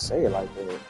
say it like that.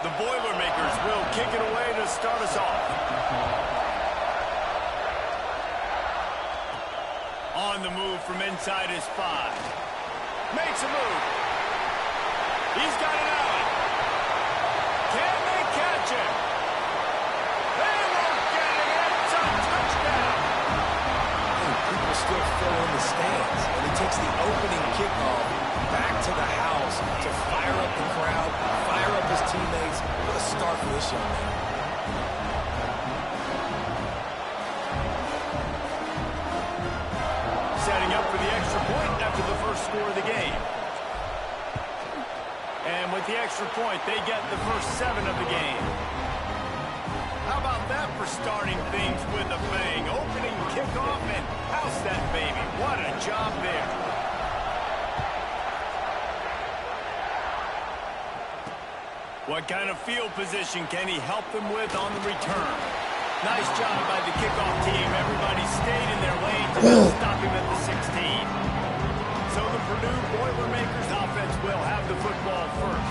The Boilermakers will kick it away to start us off. On the move from inside his 5. Makes a move. He's got an alley. Can they catch him? They won't get it. It's a touchdown. People still fill in the stands, and he takes the opening kickoff back to the house to fire up the crowd, fire up his teammates. What a start for this young man. Setting up for the extra point after the first score of the game. And with the extra point, they get the first 7 of the game. How about that for starting things with a bang? Opening kickoff and house that baby. What a job there. What kind of field position can he help them with on the return? Nice job by the kickoff team. Everybody stayed in their lanes and stop him at the 16. So the Purdue Boilermakers offense will have the football first.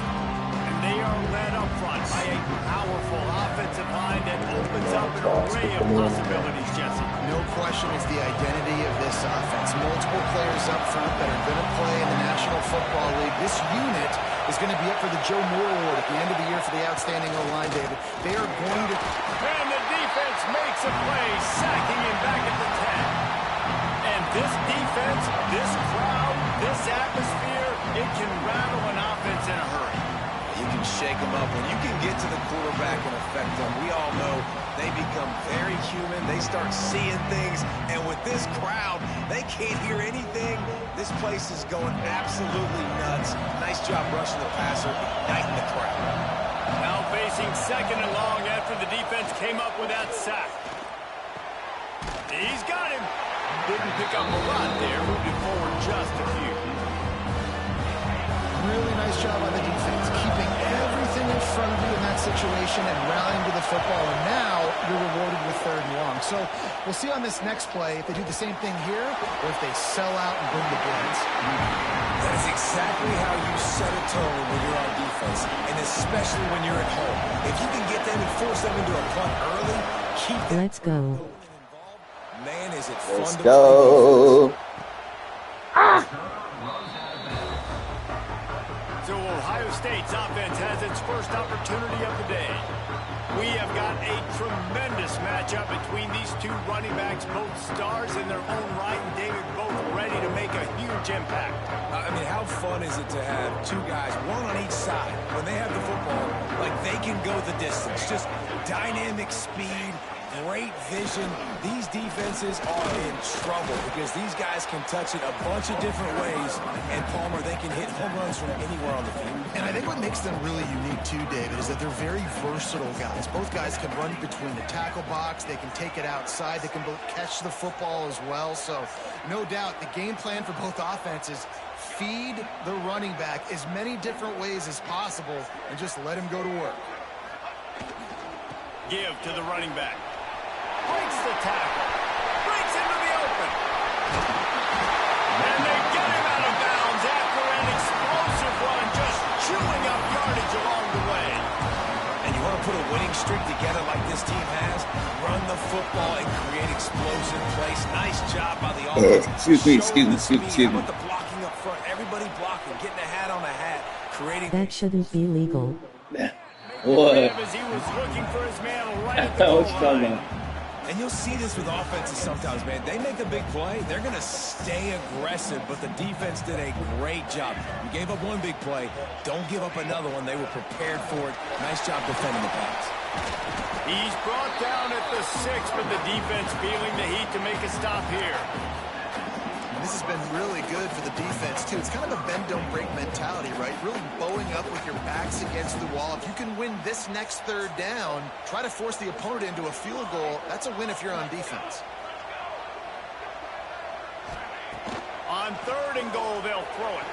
And they are led up front by a powerful offensive line that opens up an array of possibilities, Jesse. No question it's the identity of this offense. Multiple players up front that are going to play in the National Football League. This unit is going to be up for the Joe Moore Award at the end of the year for the outstanding O-line, David. They are going to... And the defense makes a play, sacking him back at the 10. And this defense, this crowd, this atmosphere, it can rattle an offense in a hurry. You can shake them up. When you can get to the quarterback and affect them, we all know they become very human. They start seeing things. And with this crowd, they can't hear anything. This place is going absolutely nuts. Nice job rushing the passer, igniting the crowd. Now facing second and long after the defense came up with that sack. He's got him. Didn't pick up a lot there, moved it forward just a few. Really nice job on the defense, keeping everything in front of you in that situation and rallying to the football. And now you're rewarded with 3rd and long. So we'll see on this next play if they do the same thing here or if they sell out and bring the blitz. That is exactly how you set a tone when you're on defense, and especially when you're at home. If you can get them and force them into a punt early, keep them. Let's go. Man, is it fun Let's to go. So Ohio State's offense has its first opportunity of the day. We have got a tremendous matchup between these two running backs, both stars in their own right, and David, both ready to make a huge impact. I mean, how fun is it to have two guys, one on each side, when they have the football, like they can go the distance. Just dynamic speed, great vision. These defenses are in trouble because these guys can touch it a bunch of different ways. And, Palmer, they can hit home runs from anywhere on the field. And I think what makes them really unique, too, David, is that they're very versatile guys. Both guys can run between the tackle box. They can take it outside. They can both catch the football as well. So, no doubt, the game plan for both offenses, feed the running back as many different ways as possible and just let him go to work. Give to the running back. Breaks the tackle. Breaks into the open. And they get him out of bounds after an explosive run, just chewing up yardage along the way. And you want to put a winning streak together like this team has? Run the football and create explosive plays. Nice job by the offense. Excuse me. How about the blocking up front? Everybody blocking, getting a hat on a hat, creating... That shouldn't be legal. What? As he was looking for his man right at the goal line. And you'll see this with offenses sometimes, man. They make a big play. They're going to stay aggressive, but the defense did a great job. You gave up one big play. Don't give up another one. They were prepared for it. Nice job defending the pass. He's brought down at the 6, but the defense feeling the heat to make a stop here. And this has been really good for the defense, too. It's kind of a bend-don't-break mentality, right? Really bowing up with your backs against the wall. If you can win this next third down, try to force the opponent into a field goal. That's a win if you're on defense. On 3rd and goal, they'll throw it.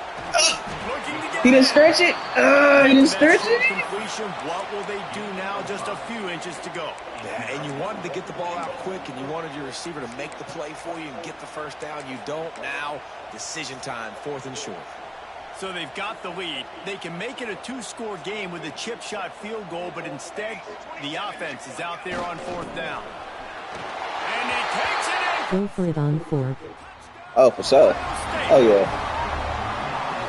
Looking to get He didn't stretch it. He didn't stretch it. Completion. What will they do now? Just a few inches to go. Yeah, and you wanted to get the ball out quick, and you wanted your receiver to make the play for you and get the first down. You don't now. Decision time, 4th and short. So they've got the lead. They can make it a 2-score game with a chip shot field goal, but instead, the offense is out there on 4th down. And he takes it in. Go for it on 4th. Oh, for sure. Oh, yeah.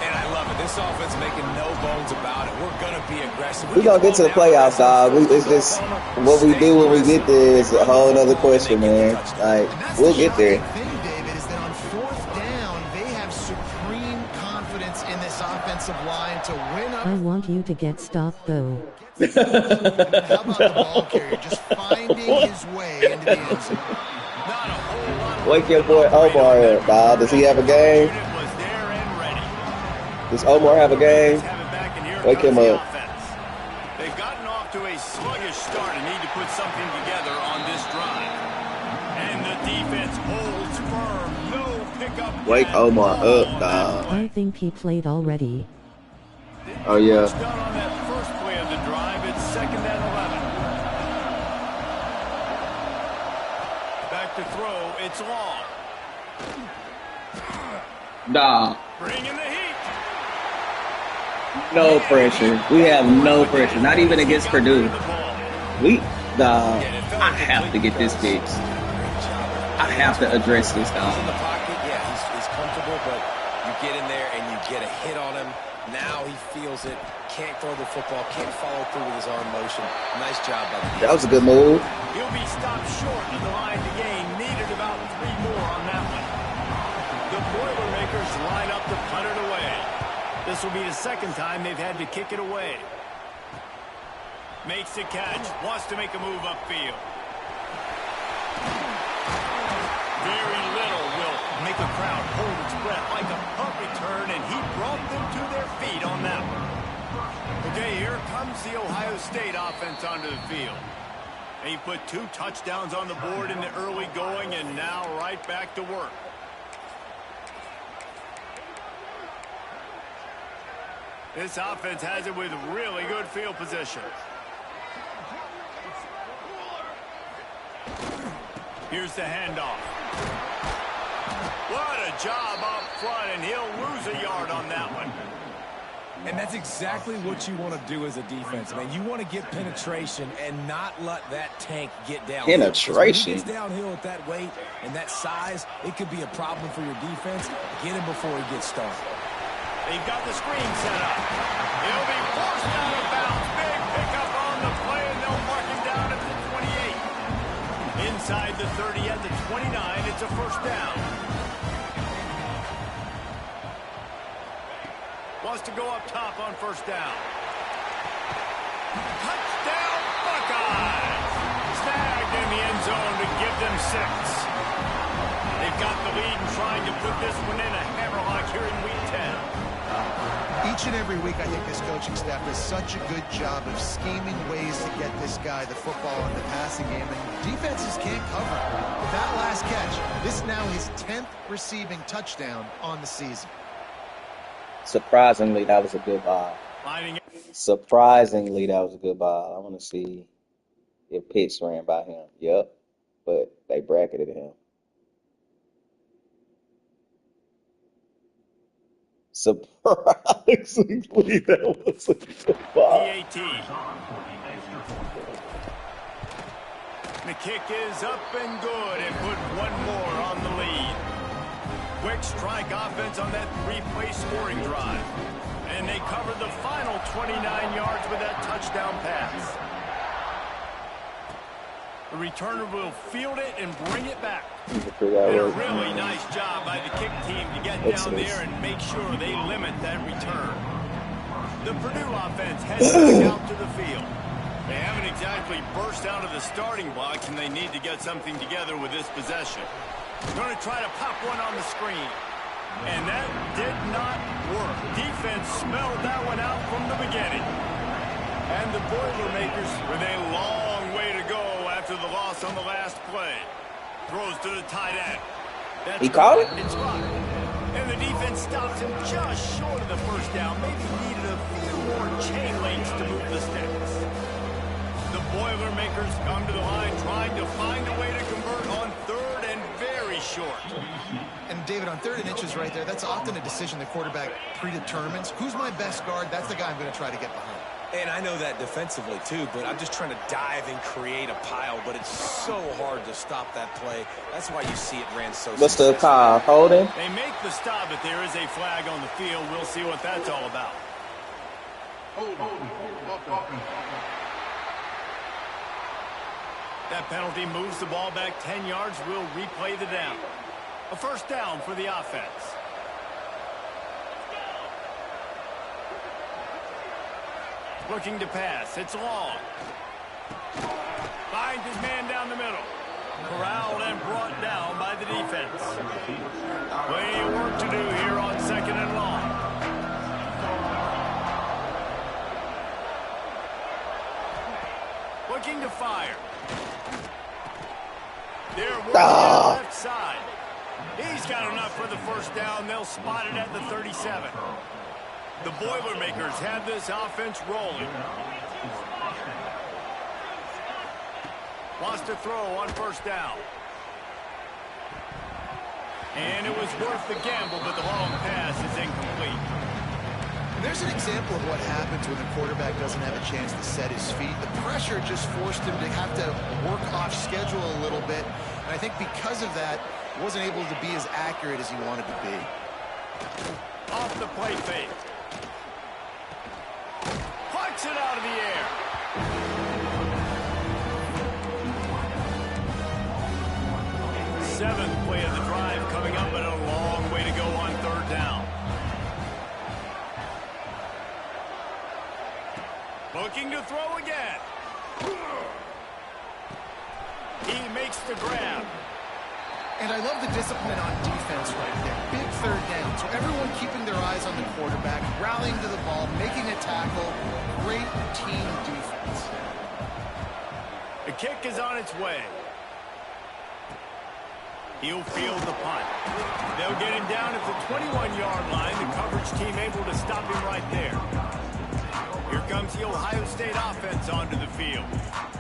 And I love it. This offense making no bones about it. We're going to be aggressive. We're going to get to the playoffs, dog. It's just what we do when we get there is a whole other question, man. Like, we'll get there. The thing, David, is that on 4th down, they have supreme confidence in this offensive line to win up. I want you to get stopped, though. How about the ball carrier just finding his way into the end zone? Wake your boy Omar up, dog. Does he have a game? Does Omar have a game? Wake him up. They've gotten off to a sluggish start and need to put something together on this drive. And the defense holds firm. No pickup. Wake Omar up, dog. I think he played already. Oh, yeah. Done on that first play of the drive. It's 2nd and 11. Back to throw. It's long. Dog. Bringing the heat. No pressure. We have no pressure. Not even against Purdue. Dog, I have to get this fixed. I have to address this, dog. In the pocket, yeah, he's comfortable, but you get in there and you get a hit on him. Now he feels it. Can't throw the football. Can't follow through with his arm motion. Nice job by the defense. That was a good move. He'll be stopped short of the line to gain. Needed about 3 more on that one. The Boilermakers line up to punt it away. This will be the 2nd time they've had to kick it away. Makes the catch. Wants to make a move upfield. Very little will make a crowd hold its breath like a punt return, and he brought them to their feet on that one. Okay, here comes the Ohio State offense onto the field. He put 2 touchdowns on the board in the early going, and now right back to work. This offense has it with really good field position. Here's the handoff. What a job up front, and he'll lose a yard on that one. And that's exactly what you want to do as a defense, man. You want to get penetration and not let that tank get down. Penetration. When he gets downhill at that weight and that size, it could be a problem for your defense. Get him before he gets started. They've got the screen set up. He'll be forced out of bounds. Big pickup on the play, and they'll mark him down at the 28. Inside the 30 at the 29, it's a 1st down. Wants to go up top on 1st down. Touchdown, Buckeyes! Snagged in the end They've got the lead and trying to put this one in a hammerlock here in week 10. Each and every week, I think this coaching staff does such a good job of scheming ways to get this guy the football in the passing game, and defenses can't cover. With that last catch, this is now his 10th receiving touchdown on the season. Surprisingly, that was a good ball. Surprisingly, that was a good ball. I want to see if Pitts ran by him. Yep, but they bracketed him. Surprisingly, that was a good ball. The kick is up and good and put one more on the lead. Quick strike offense on that three-play scoring drive. And they cover the final 29 yards with that touchdown pass. The returner will field it and bring it back. And a really nice job by the kick team to get down there and make sure they limit that return. The Purdue offense heads back out to the field. They haven't exactly burst out of the starting blocks, and they need to get something together with this possession. Going to try to pop one on the screen. And that did not work. Defense smelled that one out from the beginning. And the Boilermakers with a long way to go after the loss on the last play. Throws to the tight end. That's he caught it? It's right. And the defense stops him just short of the first down. Maybe needed a few more chain links to move the sticks. The Boilermakers come to the line trying to find a way to convert on third and very short. And David, on 3rd and inches right there, that's often a decision the quarterback predetermines. Who's my best guard? That's the guy I'm going to try to get behind. And I know that defensively, too, but I'm just trying to dive and create a pile, but it's so hard to stop that play. That's why you see it ran so What's the call? Holding? They make the stop, but there is a flag on the field. We'll see what that's all about. That penalty moves the ball back 10 yards. We'll replay the down. A first down for the offense. Looking to pass. It's long. Finds his man down the middle. Corralled and brought down by the defense. Plenty of work to do here on 2nd and long. Looking to fire. They're working on the left side. He's got enough for the first down. They'll spot it at the 37. The Boilermakers have this offense rolling. Wants to throw on first down. And it was worth the gamble, but the long pass is incomplete. And there's an example of what happens when the quarterback doesn't have a chance to set his feet. The pressure just forced him to have to work off schedule a little bit. And I think because of that, he wasn't able to be as accurate as he wanted to be. Off the play fake. Plucks it out of the air. Seventh play of the drive coming up, and a long way to go on 3rd down. Looking to throw again. He makes the grab. And I love the discipline on defense right there. Big 3rd down. So everyone keeping their eyes on the quarterback, rallying to the ball, making a tackle. Great team defense. The kick is on its way. He'll field the punt. They'll get him down at the 21-yard line. The coverage team able to stop him right there. Here comes the Ohio State offense onto the field.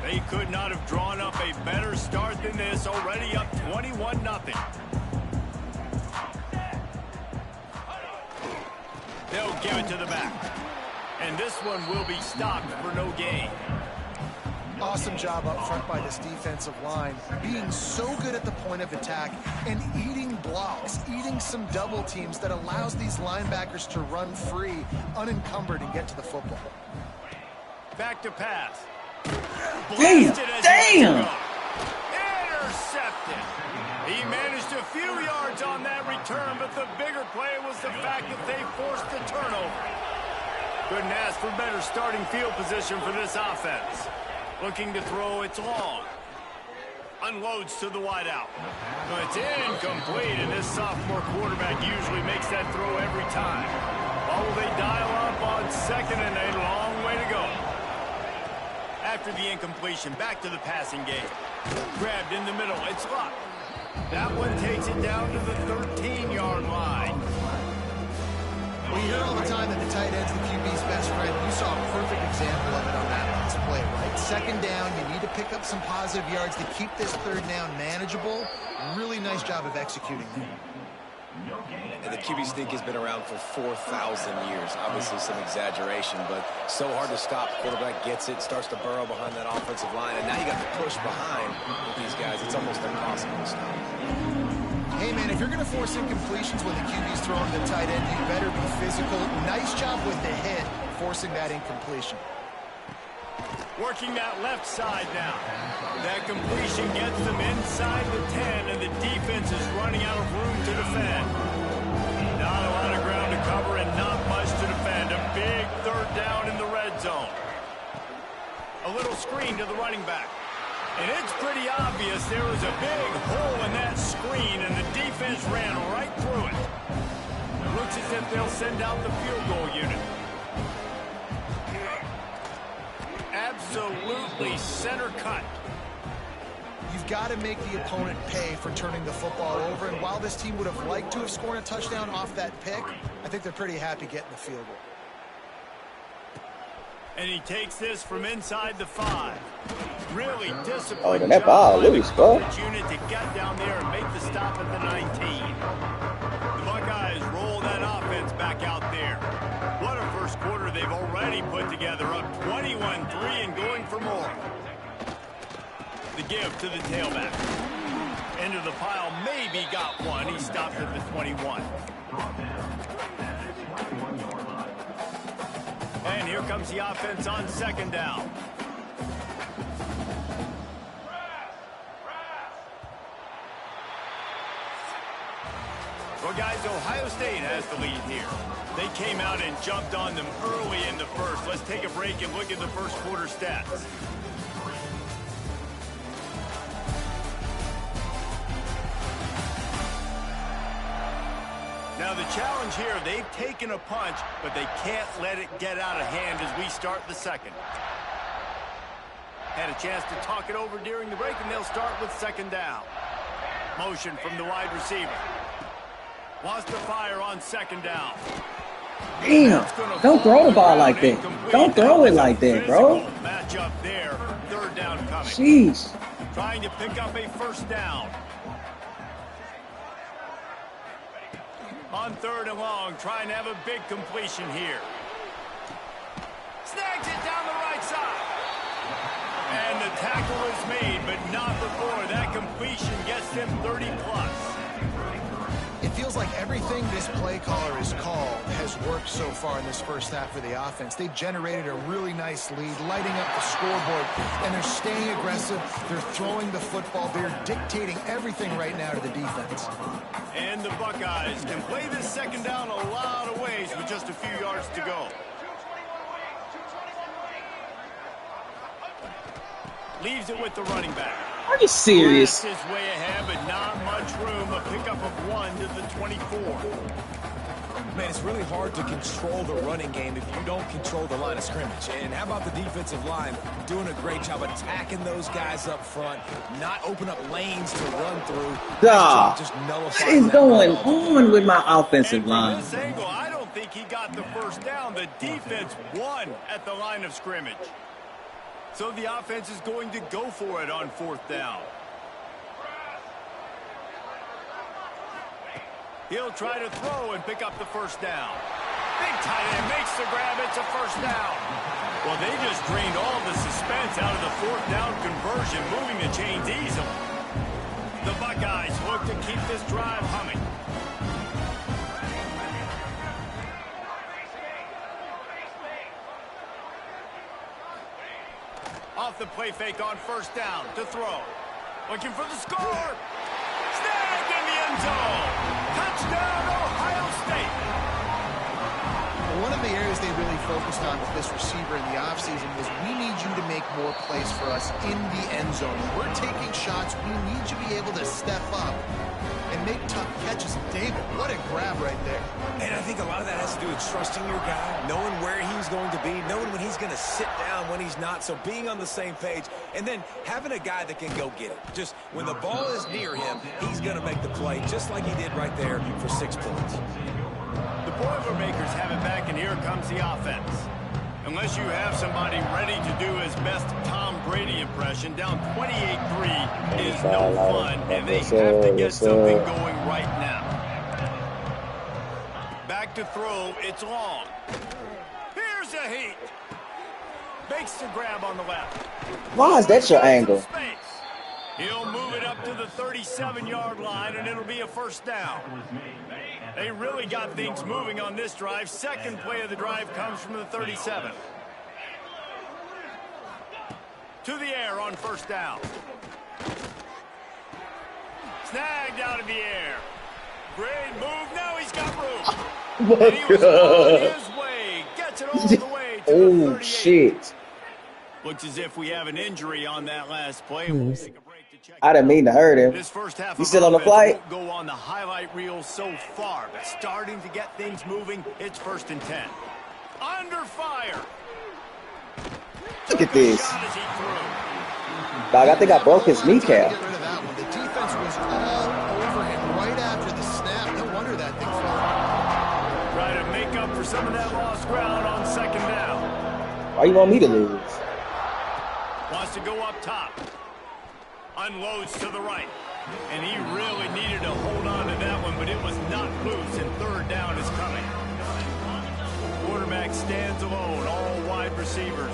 They could not have drawn up a better start than this, already up 21-0. They'll give it to the back. And this one will be stopped for no gain. Awesome job up front by this defensive line, being so good at the point of attack and eating blocks, eating some double teams that allows these linebackers to run free, unencumbered, and get to the football. Back to pass. Damn! Intercepted. He managed a few yards on that return, but the bigger play was the fact that they forced the turnover. Couldn't ask for better starting field position for this offense. Looking to throw, it's long. Unloads to the wideout. But it's incomplete, and this sophomore quarterback usually makes that throw every time. Well, will they dial up on second and a long way to go? After the incompletion, back to the passing game. Grabbed in the middle. It's locked. That one takes it down to the 13-yard line. We hear all the time that the tight end's the QB's best friend. You saw a perfect example of it on that last play, right? Second down, you need to pick up some positive yards to keep this third down manageable. Really nice job of executing there. And the QB sneak has been around for 4,000 years. Obviously some exaggeration, but so hard to stop. Quarterback gets it, starts to burrow behind that offensive line, and now you got to push behind with these guys. It's almost impossible to stop. Hey, man, if you're going to force incompletions when the QB's throwing to the tight end, you better be physical. Nice job with the hit, forcing that incompletion. Working that left side now. That completion gets them inside the 10, and the defense is running out of room to defend. Not a lot of ground to cover and not much to defend. A big third down in the red zone. A little screen to the running back. And it's pretty obvious there was a big hole in that screen, and the defense ran right through it. It looks as if they'll send out the field goal unit. Absolutely center cut. You've got to make the opponent pay for turning the football over, and while this team would have liked to have scored a touchdown off that pick, I think they're pretty happy getting the field goal. And he takes this from inside the 5. Really disciplined. Oh, then that ball loose, bro. Unit to get down there and make the stop at the 19. The Buckeyes roll that offense back out there. What a first quarter they've already put together, up 21-3 and going for more. The give to the tailback. Into the pile, maybe got one. He stopped at the 21. And here comes the offense on second down. Well, guys, Ohio State has the lead here. They came out and jumped on them early in the first. Let's take a break and look at the first quarter stats. Now, the challenge here, they've taken a punch, but they can't let it get out of hand as we start the second. Had a chance to talk it over during the break, and they'll start with second down. Motion from the wide receiver. Wants to fire on second down. Damn, don't throw the ball like that. Don't throw it like that, bro. Match up there, third down coming. Jeez. Trying to pick up a first down. On third and long, trying to have a big completion here. Snags it down the right side. And the tackle is made, but not before. That completion gets them 30+. It feels like everything this play caller has called has worked so far in this first half for the offense. They've generated a really nice lead, lighting up the scoreboard, and they're staying aggressive. They're throwing the football. They're dictating everything right now to the defense. And the Buckeyes can play this second down a lot of ways with just a few yards to go. Leaves it with the running back. Are you serious? Is way ahead, but not much room. A pickup of 1 to the 24. Man, it's really hard to control the running game if you don't control the line of scrimmage. And how about the defensive line doing a great job attacking those guys up front, not open up lanes to run through. What is going on with my offensive line? From this angle, I don't think he got the first down. The defense won at the line of scrimmage. So the offense is going to go for it on fourth down. He'll try to throw and pick up the first down. Big tight end makes the grab. It's a first down. Well, they just drained all the suspense out of the fourth down conversion, moving the chains easily. The Buckeyes look to keep this drive humming. Off the play fake on first down to throw. Looking for the score. Snagged in the end zone. Touchdown, Ohio State. One of the areas they really focused on with this receiver in the offseason was we need you to make more plays for us in the end zone. We're taking shots. We need you to be able to step up and make tough catches. David, what a grab right there. And I think a lot of that has to do with trusting your guy, knowing where he's going to be, knowing when he's going to sit down, when he's not. So being on the same page, and then having a guy that can go get it. Just when the ball is near him, he's going to make the play, just like he did right there for 6 points. The Boilermakers have it back, and here comes the offense. Unless you have somebody ready to do his best Tom Brady impression, down 28-3 is no fun, and they have to get something going right now. Back to throw, it's long. Here's a heat. Makes the grab on the left. Why is that your angle? He'll move it up to the 37-yard line, and it'll be a first down. They really got things moving on this drive. Second play of the drive comes from the 37. To the air on first down. Snagged out of the air. Great move. Now he's got room. And he was on his way. Gets it all the way to the 38. Shit. Looks as if we have an injury on that last play. Please. I didn't mean to hurt him. This first half You still on the flight? won't go on the highlight reel so far, but starting to get things moving. It's 1st and 10. Under fire. Look at this. Shot as he threw. Dog, I think I broke his kneecap. Get rid of that one. The defense was all over him right after the snap. No wonder that thing fell. Try to make up for some of that lost ground on 2nd down. Why you want me to lose? Wants to go up top. Unloads to the right. And he really needed to hold on to that one, but it was not loose, and 3rd down is coming. Quarterback stands alone, all wide receivers.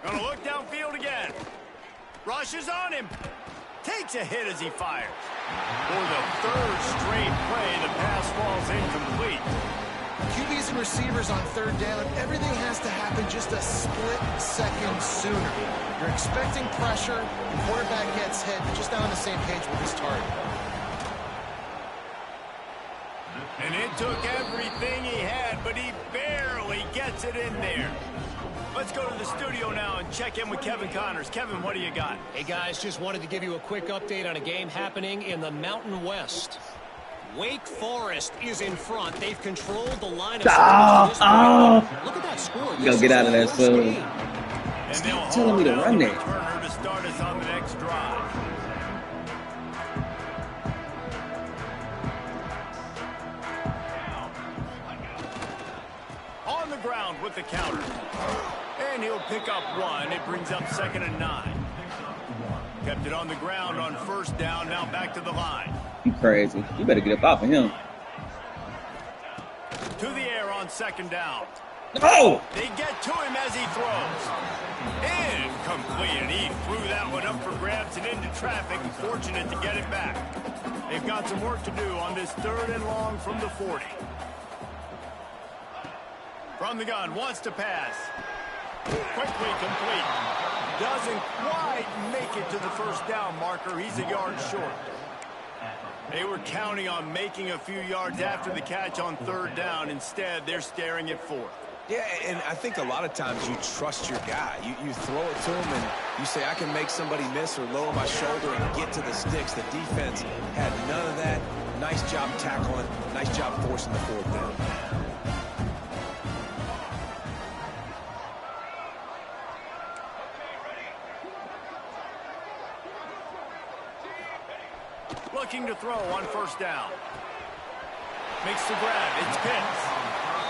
Gonna look downfield again. Rushes on him. Takes a hit as he fires. For the 3rd straight play, the pass falls incomplete. QBs and receivers on 3rd down, everything has to happen just a split second sooner. You're expecting pressure, the quarterback gets hit, just not on the same page with his target. And it took everything he had, but he barely gets it in there. Let's go to the studio now and check in with Kevin Connors. Kevin, what do you got? Hey, guys, just wanted to give you a quick update on a game happening in the Mountain West. Wake Forest is in front. They've controlled the line of scrimmage. Look at that score. Go get out of there soon. And they'll telling me to run that. that. Returner to start us on the next drive. On the ground with the counter. And he'll pick up 1. It brings up 2nd and 9. Kept it on the ground on 1st down. Now back to the line. You crazy. You better get up off of him. To the air on 2nd down. Oh! They get to him as he throws. Incomplete, and he threw that one up for grabs and into traffic. Fortunate to get it back. They've got some work to do on this 3rd and long from the 40. From the gun, wants to pass. Quickly complete. Doesn't quite make it to the 1st down marker. He's a yard short. They were counting on making a few yards after the catch on 3rd down. Instead, they're staring at 4th. Yeah, and I think a lot of times you trust your guy. You throw it to him, and you say, I can make somebody miss or lower my shoulder and get to the sticks. The defense had none of that. Nice job tackling. Nice job forcing the 4th down. Looking to throw on 1st down. Makes the grab. It's Pitts.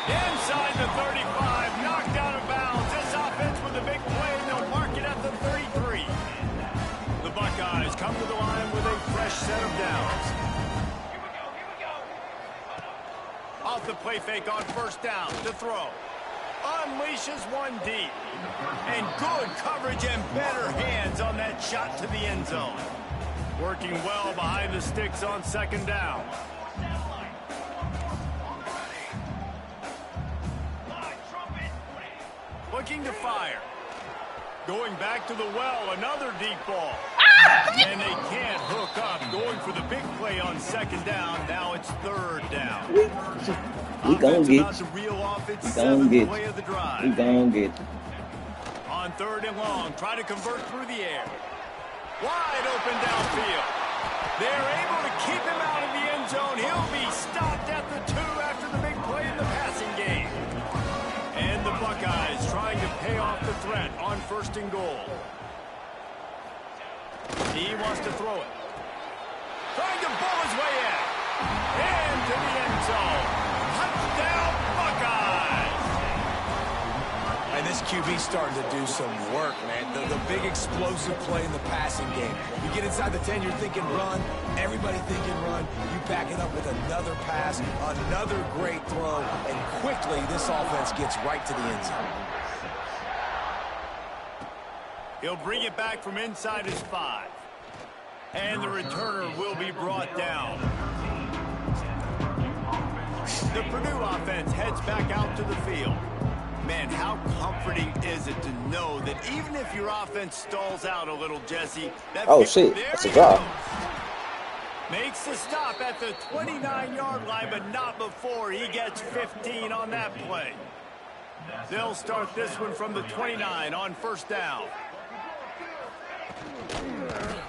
Inside the 35. Knocked out of bounds. This offense with a big play. They'll mark it at the 33. The Buckeyes come to the line with a fresh set of downs. Off the play fake on 1st down to throw. Unleashes one deep. And good coverage and better hands on that shot to the end zone. Working well behind the sticks on 2nd down. Looking to fire. Going back to the well, another deep ball. And they can't hook up, going for the big play on second down. Now it's third down. We gonna get About to reel off its we gonna seventh get play of the drive. we gonna get On third and long, try to convert through the air. Wide open downfield. They're able to keep him out of the end zone. He'll be stopped at the 2 after the big play in the passing game. And the Buckeyes trying to pay off the threat on first and goal. He wants to throw it. Trying to bull his way in. Into the end zone. Touchdown, Buckeyes! And this QB's starting to do some work, man. The big explosive play in the passing game. You get inside the 10, you're thinking run. Everybody thinking run. You back it up with another pass, another great throw, and quickly this offense gets right to the end zone. He'll bring it back from inside his 5. And the returner will be brought down. The Purdue offense heads back out to the field. Man, how comforting is it to know that even if your offense stalls out a little, Jesse, that that's a drop. Makes the stop at the 29-yard line, but not before he gets 15 on that play. They'll start this one from the 29 on first down.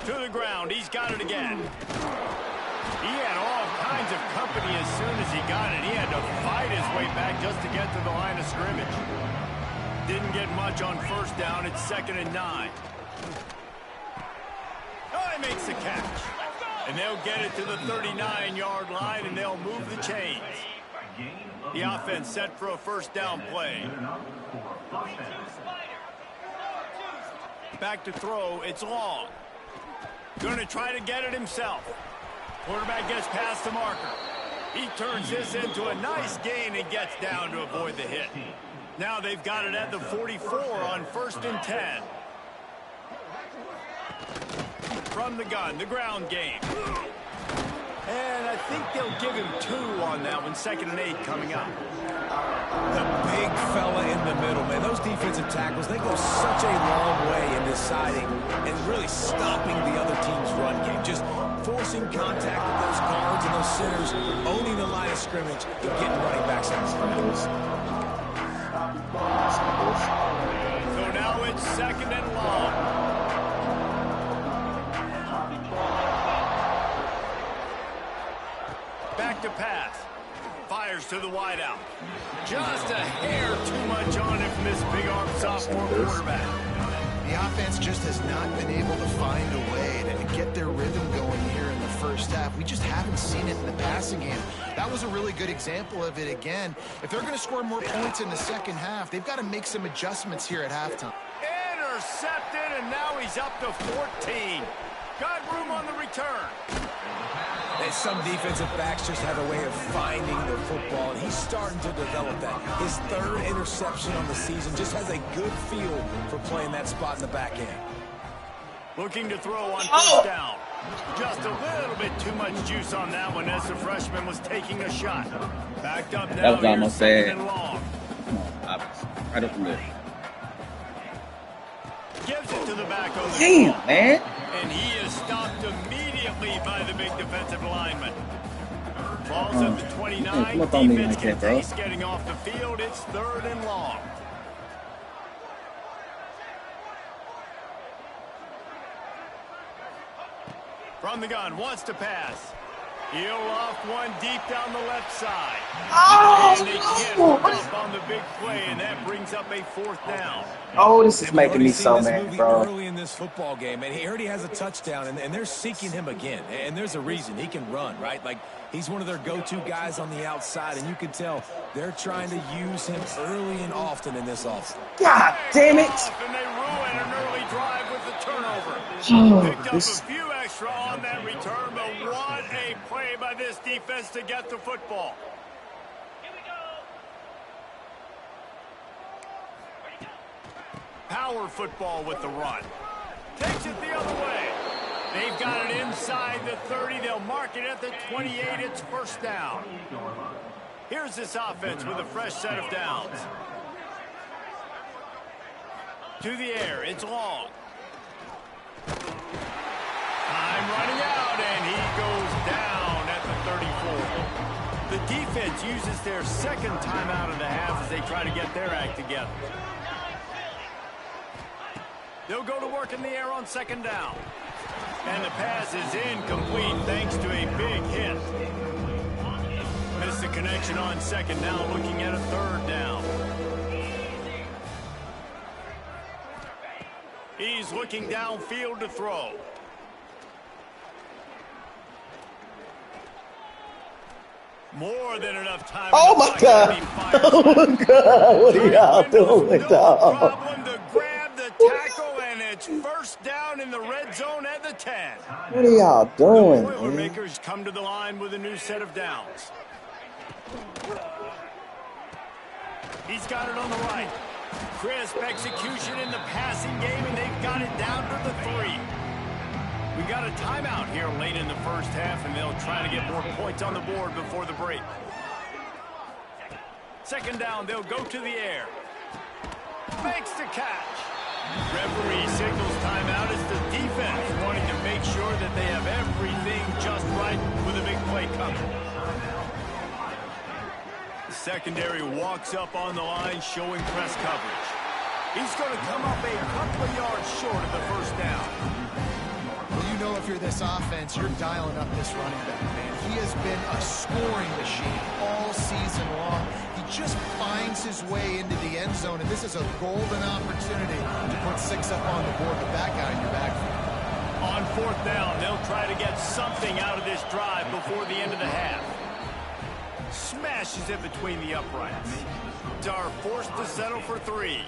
To the ground, he's got it again. He had all kinds of company as soon as he got it. He had to fight his way back just to get to the line of scrimmage. Didn't get much on first down. It's 2nd and 9. Oh, he makes the catch. And they'll get it to the 39-yard line, and they'll move the chains. The offense set for a first down play. Back to throw. It's long. Going to try to get it himself. Quarterback gets past the marker. He turns this into a nice gain and gets down to avoid the hit. Now they've got it at the 44 on 1st and 10. From the gun, the ground game. And I think they'll give him 2 on that one. 2nd and 8 coming up. The big fella in the middle, man. Those defensive tackles, they go such a long way in deciding and really stopping the other team's run game. Just forcing contact with those guards and those centers, owning the line of scrimmage, and getting running backs on the field. So now it's 2nd and long. Back to pass. Fires to the wideout. Just a hair too much on him from this big-arm sophomore quarterback. The offense just has not been able to find a way to get their rhythm going here in the first half. We just haven't seen it in the passing game. That was a really good example of it again. If they're going to score more points in the second half, they've got to make some adjustments here at halftime. Intercepted, and now he's up to 14. Got room on the return. And some defensive backs just have a way of finding the football, and he's starting to develop that. His 3rd interception on the season, just has a good feel for playing that spot in the back end. Looking to throw on first down. Just a little bit too much juice on that one as the freshman was taking a shot. Backed up now. That was almost bad. Right up from there. Gives it to the back of the Damn, ball. man. And he is stopped immediately by the big defensive lineman. Ball's at the 29. Come up on me Defense like that, bro. gets getting off the field. It's 3rd and long. From the gun, wants to pass. He'll loft one deep down the left side. And they can't hook up on the big play, and that brings up a 4th down. Oh, this is making me so mad, bro. Early in this football game, and he already has a touchdown, and they're seeking him again. And there's a reason. He can run, right? Like, he's one of their go-to guys on the outside, and you can tell they're trying to use him early and often in this offense. God damn it. And they ruin an early drive with the turnover. Picked up a few extra on that return, but what a play by this defense to get the football. Power football with the run. Takes it the other way. They've got it inside the 30. They'll mark it at the 28. It's first down. Here's this offense with a fresh set of downs. To the air. It's long. defense uses their second timeout of the half as they try to get their act together. They'll go to work in the air on second down. And the pass is incomplete thanks to a big hit. Missed the connection on second down, looking at a third down. He's looking downfield to throw. More than enough time. Oh my God! Oh my God! What are y'all doing, dog? Problem to grab the tackle, and it's first down in the red zone at the 10. What are y'all doing, The man? Boilermakers come to the line with a new set of downs. He's got it on the right. Crisp execution in the passing game, and they've got it down to the 3. We got a timeout here late in the first half, and they'll try to get more points on the board before the break. Second down, they'll go to the air. Makes the catch. Referee signals timeout as the defense wanting to make sure that they have everything just right with a big play coming. The secondary walks up on the line, showing press coverage. He's going to come up a couple of yards short of the first down. Well, you know, if you're this offense, you're dialing up this running back, man. He has been a scoring machine all season long. He just finds his way into the end zone, and this is a golden opportunity to put 6 up on the board with that guy in your backfield. On fourth down, they'll try to get something out of this drive before the end of the half. Smashes it between the uprights. Are forced to settle for 3.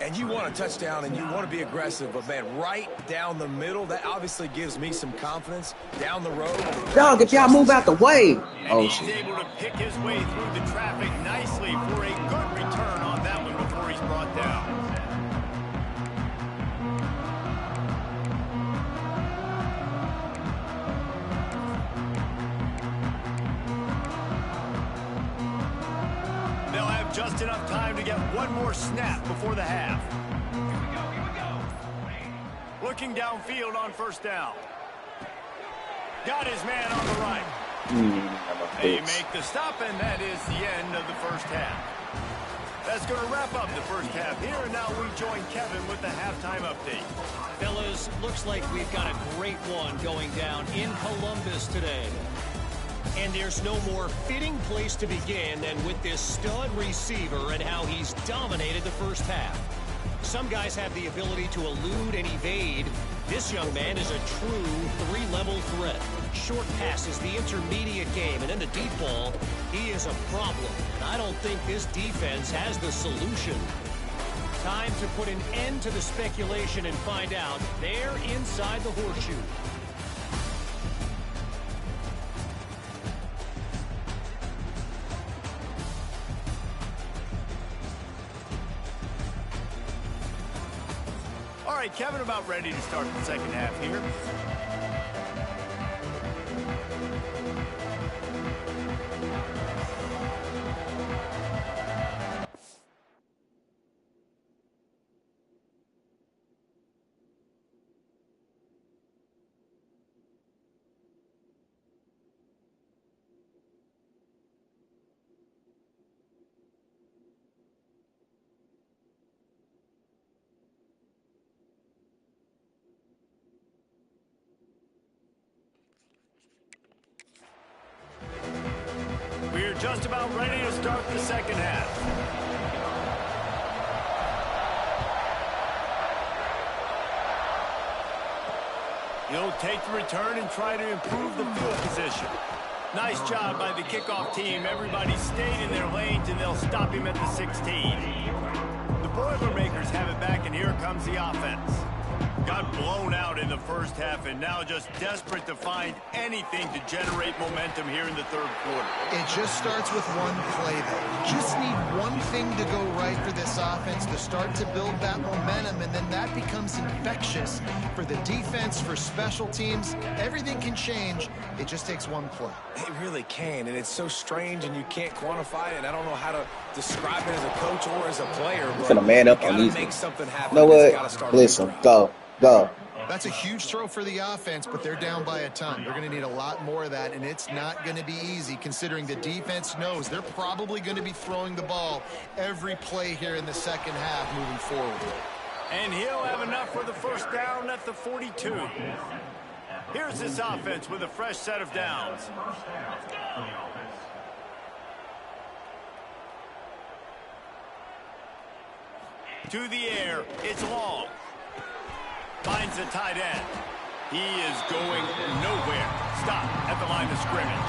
And you want a touchdown and you want to be aggressive, but man, right down the middle, that obviously gives me some confidence down the road. Dog, if y'all move out the way. And Oh he's shit. able to pick his way through the traffic nicely for a good return on that one before he's brought down. They'll have just enough time to get one more snap before the half. Looking downfield on first down. Got his man on the right. They make the stop, and that is the end of the first half. That's going to wrap up the first half here, and now we join Kevin with the halftime update. Fellas, looks like we've got a great one going down in Columbus today. And there's no more fitting place to begin than with this stud receiver and how he's dominated the first half. Some guys have the ability to elude and evade. This young man is a true 3-level threat. Short passes, the intermediate game, and then the deep ball, he is a problem. And I don't think this defense has the solution. Time to put an end to the speculation and find out. They're inside the horseshoe. All right, Kevin, about ready to start the second half here. We're just about ready to start the second half. He'll take the return and try to improve the field position. Nice job by the kickoff team. Everybody stayed in their lanes, and they'll stop him at the 16. The Boilermakers have it back, and here comes the offense. Got blown out in the first half, and now just desperate to find anything to generate momentum here in the third quarter. It just starts with one play, though. You just need one thing to go right for this offense to start to build that momentum, and then that becomes infectious for the defense, for special teams. Everything can change. It just takes one play. It really can, and it's so strange, and you can't quantify it. And I don't know how to describe it as a coach or as a player. I'm finna man up on these. Make something happen. You know what? Listen, go. That's a huge throw for the offense, but they're down by a ton. They're going to need a lot more of that, and it's not going to be easy considering the defense knows they're probably going to be throwing the ball every play here in the second half moving forward. And he'll have enough for the first down at the 42. Here's this offense with a fresh set of downs. To the air, it's long. Finds the tight end. He is going nowhere. Stop at the line of scrimmage.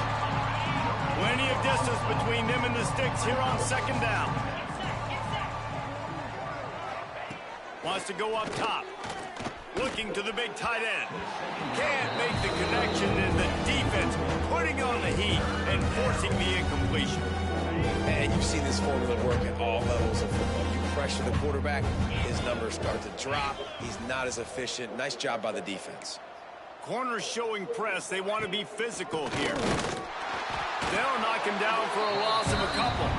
Plenty of distance between them and the sticks here on second down. Wants to go up top. Looking to the big tight end. Can't make the connection, and the defense putting on the heat and forcing the incompletion. And you've seen this formula work at all levels of football. You pressure the quarterback, his numbers start to drop. He's not as efficient. Nice job by the defense. Corners showing press. They want to be physical here. They'll knock him down for a loss of a couple.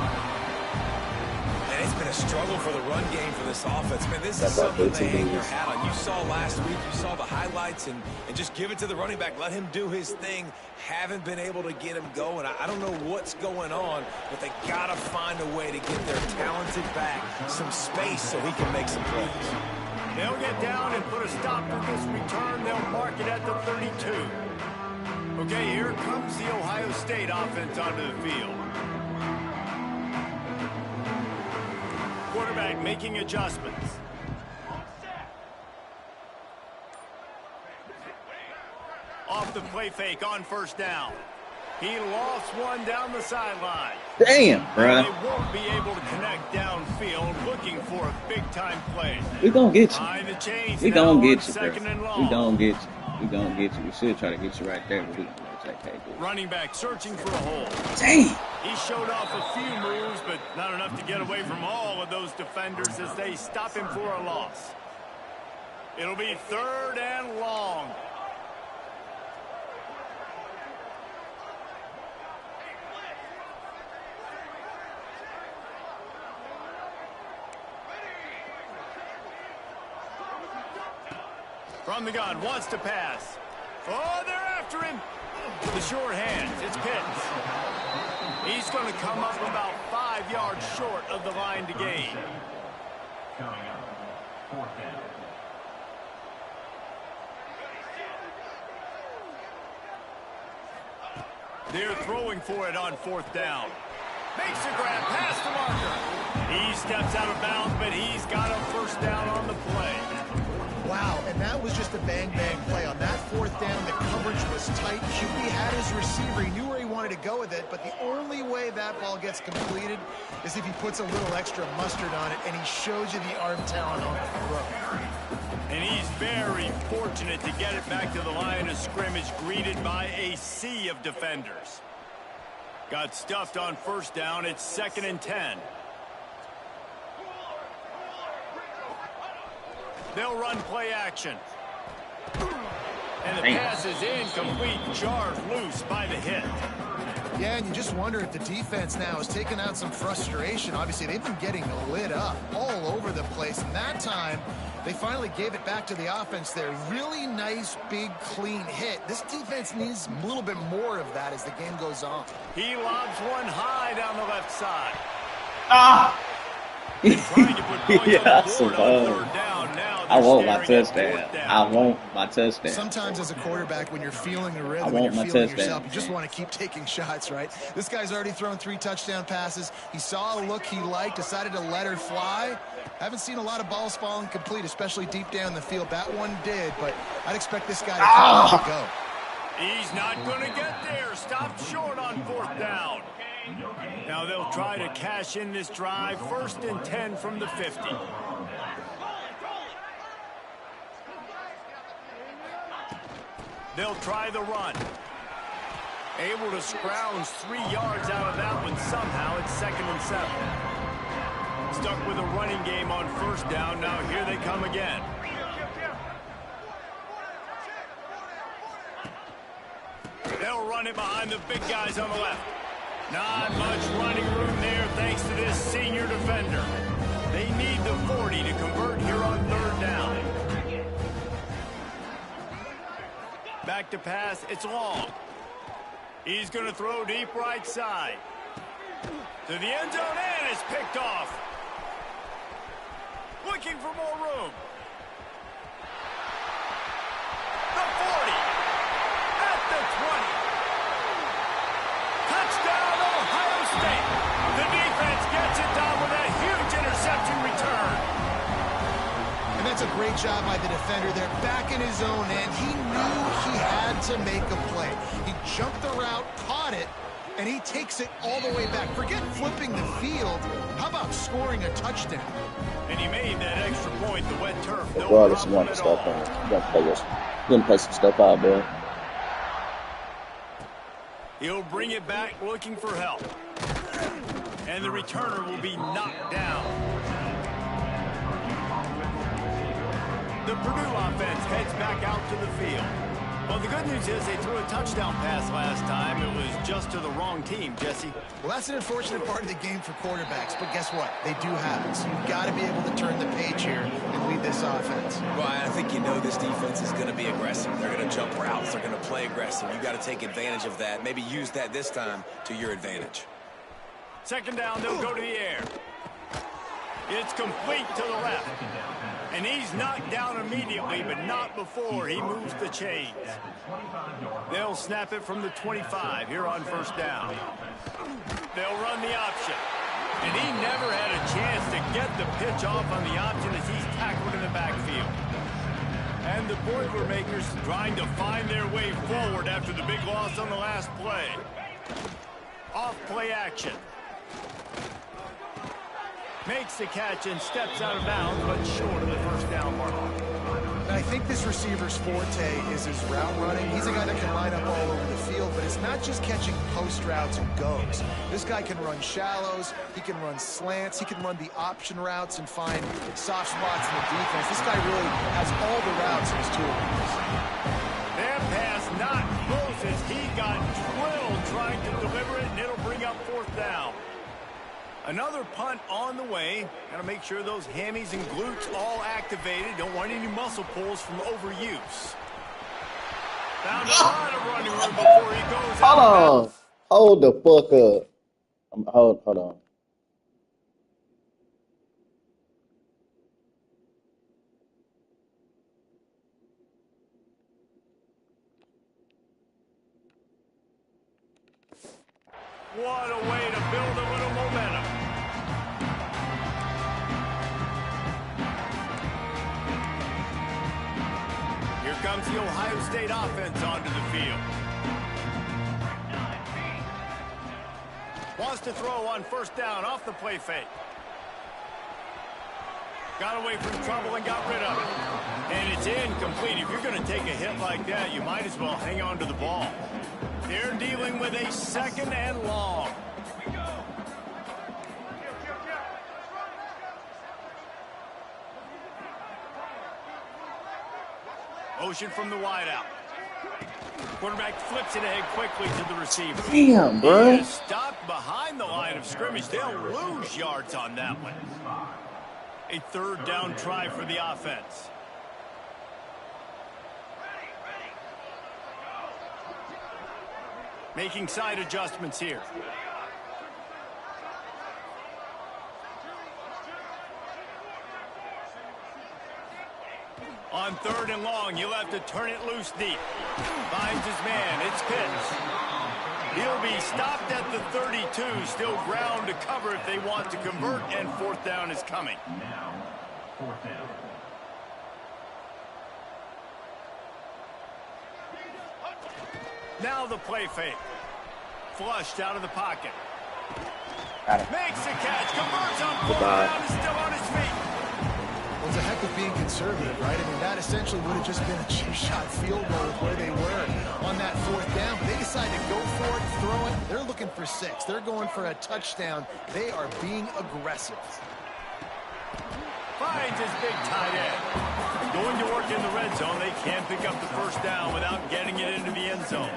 And it's been a struggle for the run game for this offense. Man, this is something they hang their hat on. You saw last week, you saw the highlights, and just give it to the running back. Let him do his thing. Haven't been able to get him going. I don't know what's going on, but they got to find a way to get their talented back some space so he can make some plays. They'll get down and put a stop to this return. They'll mark it at the 32. Okay, here comes the Ohio State offense onto the field. Quarterback making adjustments. Off the play fake on first down. He lost one down the sideline. Damn, bro. They won't be able to connect downfield, looking for a big-time play. We gonna get you. Behind the chains We now gonna on get you, second bro. and We long. gonna get you. We gonna get you. We should try to get you right there, but we gonna let you take it. Running back searching for a hole. Damn. He showed off a few moves, but not enough to get away from all of those defenders as they stop him for a loss. It'll be third and long. From the gun, wants to pass. Oh, they're after him. The short hands, it's Pitts. He's going to come up about 5 yards short of the line to gain. They're throwing for it on fourth down. Makes a grab past the marker. He steps out of bounds, but he's got a first down on the play. Wow, and that was just a bang-bang play. On that fourth down, the coverage was tight. QB had his receiver. He knew where he wanted to go with it, but the only way that ball gets completed is if he puts a little extra mustard on it, and he shows you the arm talent on the throw. And he's very fortunate to get it back to the line of scrimmage, greeted by a sea of defenders. Got stuffed on first down. It's 2nd and 10. They'll run play action. And the pass is incomplete, jarred loose by the hit. Yeah, and you just wonder if the defense now has taken out some frustration. Obviously, they've been getting lit up all over the place. And that time, they finally gave it back to the offense there. Really nice, big, clean hit. This defense needs a little bit more of that as the game goes on. He lobs one high down the left side. Ah! Trying to put points Yeah, on the board on third down. Now I want they're my staring at touchdown. fourth down. I want my touchdown. Sometimes as a quarterback, when you're feeling the I rhythm, when want you're my feeling touchdown. yourself, you just want to keep taking shots, right? This guy's already thrown 3 touchdown passes. He saw a look he liked, decided to let her fly. Haven't seen a lot of balls falling complete, especially deep down the field. That one did, but I'd expect this guy to go. He's not going to get there. Stopped short on fourth down. Now they'll try to cash in this drive. 1st and 10 from the 50. They'll try the run. Able to scrounge 3 yards out of that one somehow. It's 2nd and 7. Stuck with a running game on first down. Now here they come again. They'll run it behind the big guys on the left. Not much running room there thanks to this senior defender. They need the 40 to convert here on third down. Back to pass. It's long. He's going to throw deep right side. To the end zone, and it's picked off. Looking for more room. The 40. At the 20. Touchdown, Ohio State. The defense gets it done with a huge interception return. And that's a great job by the defender there, back in his own end. He knew he had to make a play. He jumped the route, caught it, and he takes it all the way back. Forget flipping the field. How about scoring a touchdown? And he made that extra point, the wet turf. No Regardless, you problem want to at start all. playing. You got to play some stuff out, bro. He'll bring it back looking for help. And the returner will be knocked down. The Purdue offense heads back out to the field. Well, the good news is they threw a touchdown pass last time. It was just to the wrong team, Jesse. Well, that's an unfortunate part of the game for quarterbacks, but guess what? They do have it, so you've got to be able to turn the page here and lead this offense. Well, I think you know this defense is going to be aggressive. They're going to jump routes. They're going to play aggressive. You got to take advantage of that. Maybe use that this time to your advantage. Second down, they'll go to the air. It's complete to the left. And he's knocked down immediately, but not before he moves the chains. They'll snap it from the 25 here on first down. They'll run the option. And he never had a chance to get the pitch off on the option as he's tackled in the backfield. And the Boilermakers trying to find their way forward after the big loss on the last play. Off play action. Makes the catch and steps out of bounds, but short of the first down mark. I think this receiver's forte is his route running. He's a guy that can line up all over the field, but it's not just catching post routes and goes. This guy can run shallows, he can run slants, he can run the option routes and find soft spots in the defense. This guy really has all the routes in his toolbox. That pass not close as he got drilled trying to deliver it, and it'll bring up fourth down. Another punt on the way. Got to make sure those hammies and glutes all activated. Don't want any muscle pulls from overuse. Found a lot of running room before he goes out. Hold on. Hold the fuck up. Hold on. What a way to build a little momentum. Here comes the Ohio State offense onto the field. Wants to throw on first down off the play fake. Got away from trouble and got rid of it. And it's incomplete. If you're going to take a hit like that, you might as well hang on to the ball. They're dealing with a second and long. Motion from the wideout. Quarterback flips it ahead quickly to the receiver. Damn, bro. He is stopped behind the line of scrimmage. They'll lose yards on that one. A third down try for the offense. Making side adjustments here. On third and long, you'll have to turn it loose deep. Finds his man. It's Pitts. He'll be stopped at the 32. Still ground to cover if they want to convert, and fourth down is coming. Now the play fake. Flushed out of the pocket. Makes the catch. Converts on fourth down. Is still on his feet. Well, it's a heck of being conservative, right? I mean, that essentially would have just been a cheap shot field goal with where they were on that fourth down. But they decided to go for it, throw it. They're looking for 6. They're going for a touchdown. They are being aggressive. Finds his big tight end. Going to work in the red zone. They can't pick up the first down without getting it into the end zone.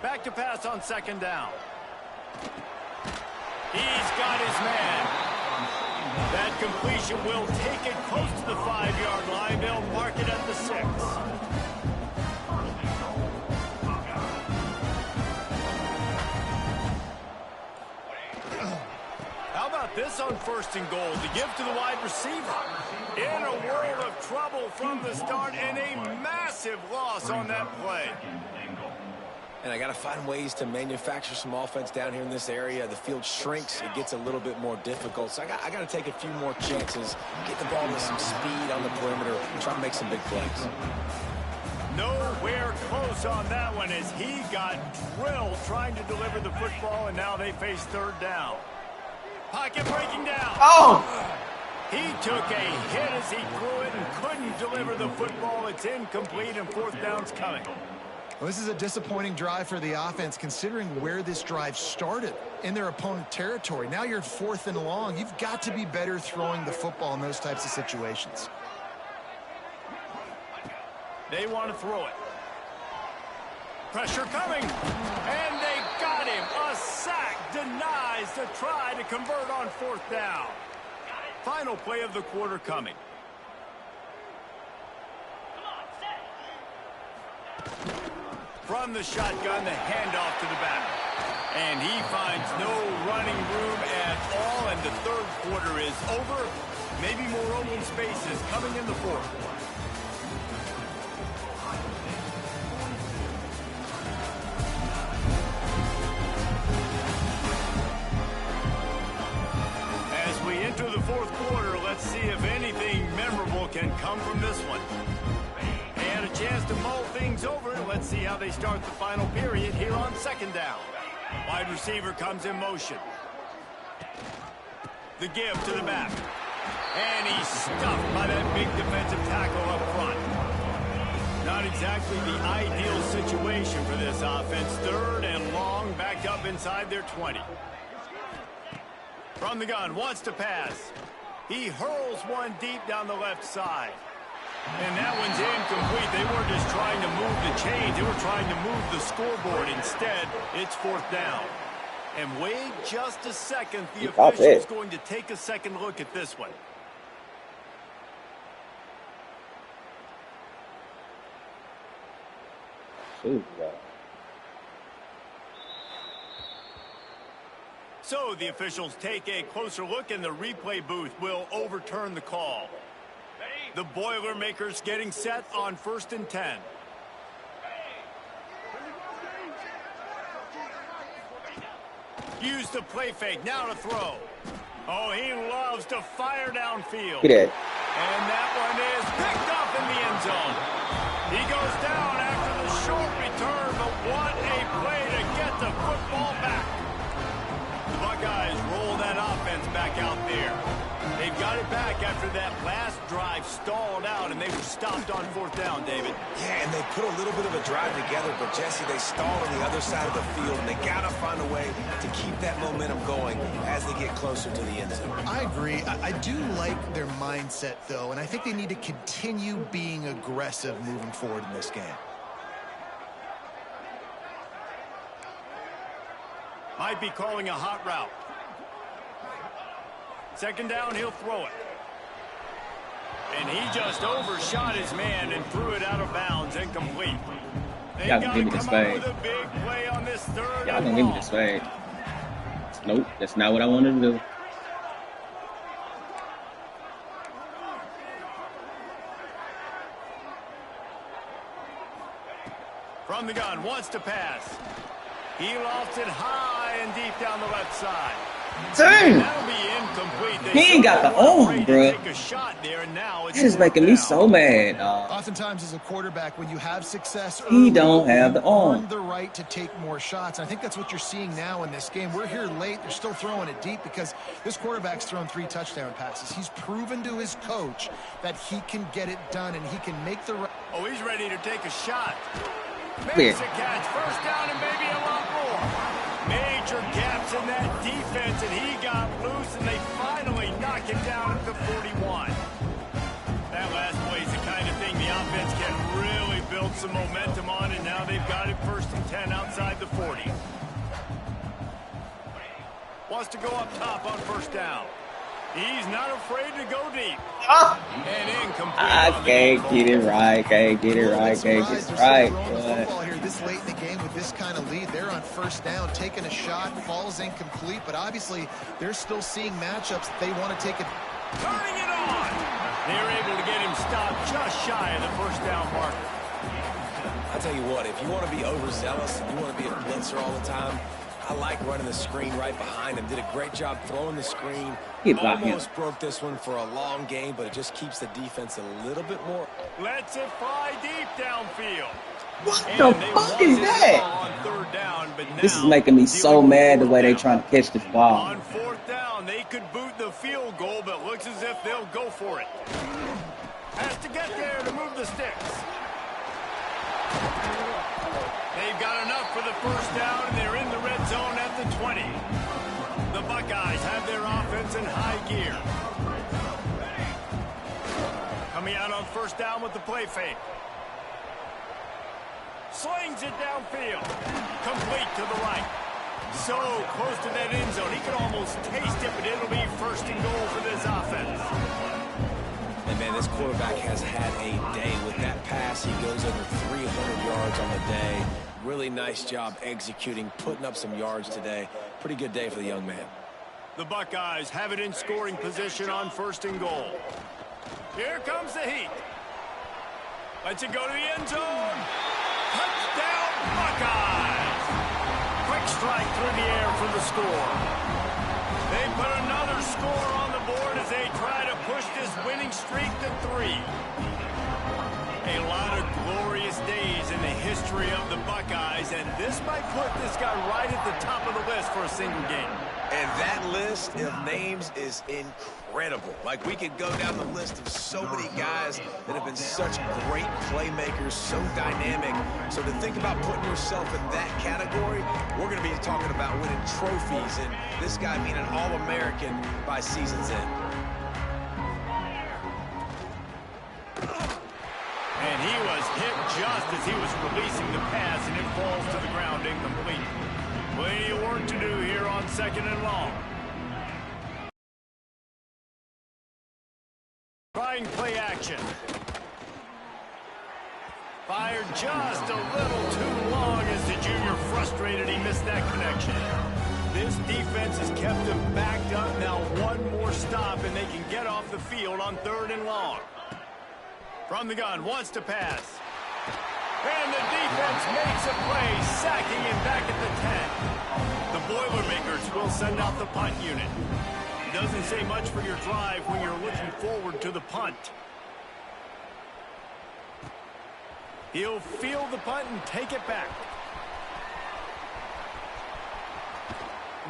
Back to pass on second down. He's got his man. That completion will take it close to the 5-yard line. They'll mark it at the 6. How about this on 1st and goal to give to the wide receiver? In a world of trouble from the start and a massive loss on that play. And I got to find ways to manufacture some offense down here in this area. The field shrinks. It gets a little bit more difficult. So I got to take a few more chances, get the ball with some speed on the perimeter, try to make some big plays. Nowhere close on that one as he got drilled trying to deliver the football, and now they face 3rd down. Pocket breaking down. Oh! He took a hit as he threw it and couldn't deliver the football. It's incomplete, and 4th down's coming. Well, this is a disappointing drive for the offense considering where this drive started, in their opponent territory. Now you're 4th and long. You've got to be better throwing the football in those types of situations. They want to throw it. Pressure coming, and they got him. A sack denies the try to convert on 4th down. Final play of the quarter coming. From the shotgun, the handoff to the back. And he finds no running room at all, and the 3rd quarter is over. Maybe more open spaces coming in the 4th. As we enter the 4th quarter, let's see if anything memorable can come from this one. And a chance to mull things over. Let's see how they start the final period here on 2nd down. Wide receiver comes in motion. The give to the back. And he's stuffed by that big defensive tackle up front. Not exactly the ideal situation for this offense. 3rd and long, backed up inside their 20. From the gun, wants to pass. He hurls one deep down the left side. And that one's incomplete. They weren't just trying to move the chains. They were trying to move the scoreboard. Instead, it's 4th down. And wait just a second. The official's going to take a second look at this one. So the officials take a closer look, and the replay booth will overturn the call. The Boilermakers getting set on 1st and 10. Use the play fake, now to throw. Oh, he loves to fire downfield. And that one is picked up in the end zone. He goes down after the short return, but what a play to get the football back. The Buckeyes roll that offense back out there. They've got it back after that last drive stalled out, and they were stopped on 4th down, David. Yeah, and they put a little bit of a drive together, but, Jesse, they stalled on the other side of the field, and they got to find a way to keep that momentum going as they get closer to the end zone. I agree. I do like their mindset, though, and I think they need to continue being aggressive moving forward in this game. Might be calling a hot route. 2nd down, he'll throw it. And he just overshot his man and threw it out of bounds, incomplete. Y'all gonna give me this fade. Y'all gonna give me this fade. Nope, that's not what I wanted to do. From the gun, wants to pass. He lofts it high and deep down the left side. Dang! That'll be incomplete. He ain't got the arm, bro. That is making me so mad. Oftentimes, as a quarterback, when you have success early, He don't have the arm. earn the right to take more shots. And I think that's what you're seeing now in this game. We're here late. They're still throwing it deep because this quarterback's thrown 3 touchdown passes. He's proven to his coach that he can get it done and he can make the right. Oh, he's ready to take a shot. Makes Weird. a catch. 1st down and maybe a lot more. Major gaps in that defense, and he got loose, and they finally knock him down at the 41. That last play is the kind of thing the offense can really build some momentum on, and now they've got it 1st and 10 outside the 40. wants to go up top on first down. He's not afraid to go deep. And incomplete. I can't get it right. Can't get it right. Can't get it right. Football here this late in the game with this kind of lead. They're on first down, taking a shot, falls incomplete, but obviously they're still seeing matchups that they want to take it. Turning it on. They're able to get him stopped just shy of the first down marker. I'll tell you what, if you want to be overzealous and you want to be a blitzer all the time, I like running the screen right behind him. Did a great job throwing the screen. Almost broke this one for a long game, but it just keeps the defense a little bit more. Lets it fly deep downfield. What the fuck is that? On third down, but This is making me so mad the way they trying to catch this ball. On fourth down, they could boot the field goal, but looks as if they'll go for it. Has to get there to move the sticks. They've got enough for the first down, and they're in the red zone at the 20. The Buckeyes have their offense in high gear. Coming out on first down with the play fake. Slings it downfield. Complete to the right. So close to that end zone. He could almost taste it, but it'll be first and goal for this offense. And, man, this quarterback has had a day. With that pass, he goes over 300 yards on the day. Really nice job executing, putting up some yards today. Pretty good day for the young man. The Buckeyes have it in scoring position on first and goal. Here comes the heat. Lets it go to the end zone. Touchdown, Buckeyes! Quick strike through the air for the score. They put another score on the board as they try to push this winning streak to 3. A lot of glorious days in the history of the Buckeyes, and this might put this guy right at the top of the list for a single game. And that list of names is incredible. Like, we could go down the list of so many guys that have been such great playmakers, so dynamic. So to think about putting yourself in that category, we're going to be talking about winning trophies and this guy being an All-American by season's end. And he was hit just as he was releasing the pass, and it falls to the ground incomplete. Plenty of work to do here on second and long. Trying play action. Fired just a little too long as the junior frustrated he missed that connection. This defense has kept them backed up. Now one more stop and they can get off the field on third and long. From the gun, wants to pass. And the defense makes a play, sacking him back at the 10. The Boilermakers will send out the punt unit. Doesn't say much for your drive when you're looking forward to the punt. He'll field the punt and take it back.